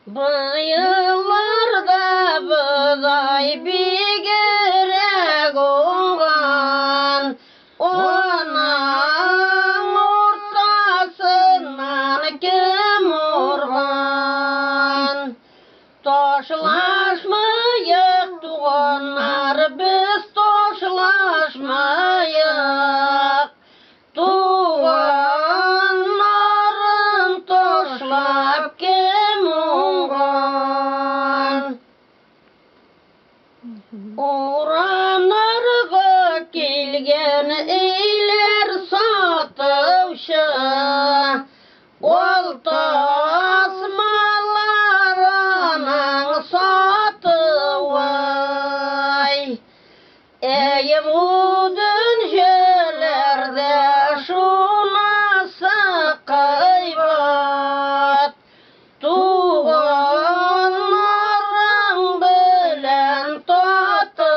Bu yıllarda buğday bigere olgan, onun ortasından kim urgan? Taşlaşmayık tuğanlar, biz taşlaşmayık. Tuğanların taşlap kim urgan? Uğranırga kelgen eyler satışa, ol tasmalarının satıvay. Ey bu dünjelerde şunası kıybat, tuğanların bilen tatıvay.